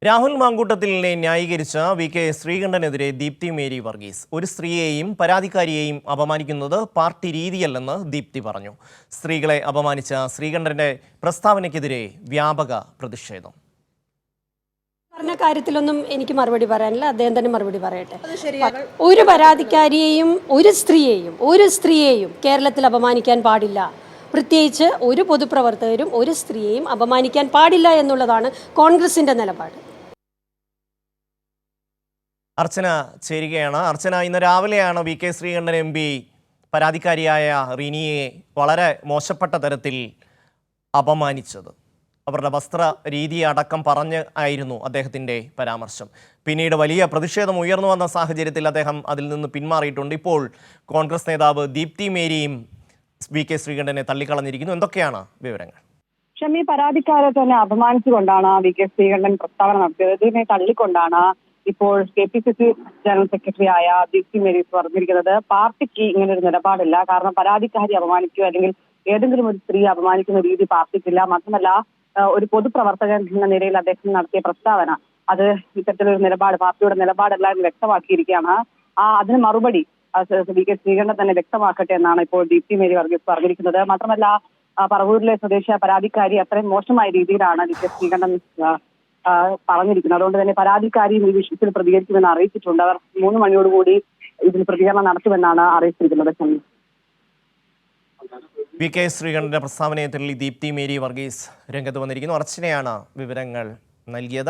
Rahul മാങ്കൂട്ടത്തിലിനെ ന്യായീകരിച്ച VK. ശ്രീകണ്ഠനെതിരെ Deepthi Mary Varghese. ഒരു സ്ത്രീയെയും പരാതിക്കാരിയെയും അപമാനിക്കുന്നത് party രീതിയല്ലെന്ന് Deepthi പറഞ്ഞു. സ്ത്രീകളെ അപമാനിച്ച ശ്രീകണ്ഠന്റെ പ്രസ്താവനയ്ക്കെതിരെ വ്യാപക പ്രതിഷേധം. പറഞ്ഞ കാര്യത്തിലൊന്നും എനിക്ക് മറുപടി പറയാനില്ല, അദ്ദേഹം തന്നെ മറുപടി പറയട്ടെ. ഒരു പരാതിക്കാരിയെയും ഒരു സ്ത്രീയെയും കേരളത്തിൽ അപമാനിക്കാൻ പാടില്ല. പ്രത്യേകിച്ച് ഒരു പൊതുപ്രവർത്തകരും ഒരു സ്ത്രീയെയും അപമാനിക്കാൻ പാടില്ല എന്നുള്ളതാണ് കോൺഗ്രസിന്റെ നിലപാട്. അർച്ചന ചേരുകയാണ്. അർച്ചന, ഇന്ന് രാവിലെയാണ് വി.കെ. ശ്രീകണ്ഠൻ എം പി പരാതിക്കാരിയായ റിനിയെ വളരെ മോശപ്പെട്ട തരത്തിൽ അപമാനിച്ചത്. അവരുടെ വസ്ത്ര രീതി അടക്കം പറഞ്ഞ് ആയിരുന്നു അദ്ദേഹത്തിൻ്റെ പരാമർശം. പിന്നീട് വലിയ പ്രതിഷേധം ഉയർന്നു വന്ന സാഹചര്യത്തിൽ അദ്ദേഹം അതിൽ നിന്ന് പിന്മാറിയിട്ടുണ്ട്. ഇപ്പോൾ കോൺഗ്രസ് നേതാവ് ദീപ്തി മേരിയും വി.കെ. ശ്രീകണ്ഠനെ തള്ളിക്കളഞ്ഞിരിക്കുന്നു. എന്തൊക്കെയാണ് വിവരങ്ങൾ? ഷമി, പരാതിക്കാരെ തന്നെ അപമാനിച്ചുകൊണ്ടാണ് വി.കെ. ശ്രീകണ്ഠൻ പ്രസ്താവന നടത്തിയത്. ഇതിനെ തള്ളിക്കൊണ്ടാണ് ഇപ്പോൾ KPCC ജനറൽ സെക്രട്ടറി ആയ ദീപ്തി മേരി പറഞ്ഞിരിക്കുന്നത്. പാർട്ടിക്ക് ഇങ്ങനെ ഒരു നിലപാടില്ല. കാരണം പരാതിക്കാരി അപമാനിക്കുക അല്ലെങ്കിൽ ഏതെങ്കിലും ഒരു സ്ത്രീ അപമാനിക്കുന്ന രീതി പാർട്ടിക്കില്ല. മാത്രമല്ല, ഒരു പൊതുപ്രവർത്തകൻ എന്ന നിലയിൽ അദ്ദേഹം നടത്തിയ പ്രസ്താവന അത് ഇത്തരത്തിലൊരു നിലപാട് പാർട്ടിയുടെ നിലപാടല്ല എന്ന് വ്യക്തമാക്കിയിരിക്കുകയാണ്. അതിന് മറുപടി വി.കെ. ശ്രീകണ്ഠൻ തന്നെ വ്യക്തമാക്കട്ടെ എന്നാണ് ഇപ്പോൾ ദീപ്തി മേരി വർഗീസ് പറഞ്ഞിരിക്കുന്നത്. മാത്രമല്ല, പറവൂരിലെ സ്വദേശിയ പരാതിക്കാരി അത്രയും മോശമായ രീതിയിലാണ് വി.കെ. ശ്രീകണ്ഠൻ പറഞ്ഞിരിക്കുന്നത്. അതുകൊണ്ട് തന്നെ പരാതിക്കാരിയും ഈ വിഷയത്തിൽ പ്രതികരിക്കുമെന്ന് അറിയിച്ചിട്ടുണ്ട്. അവർ 3 മണിയോടുകൂടി ഇതിൽ പ്രതികരണം നടത്തുമെന്നാണ് അറിയിച്ചിരിക്കുന്നത്. വി.കെ. ശ്രീകണ്ഠന്റെ പ്രസ്താവനയെ തള്ളി ദീപ്തി മേരി വർഗീസ് രംഗത്ത് വന്നിരിക്കുന്നു. അർച്ചനയാണ് വിവരങ്ങൾ നൽകിയത്.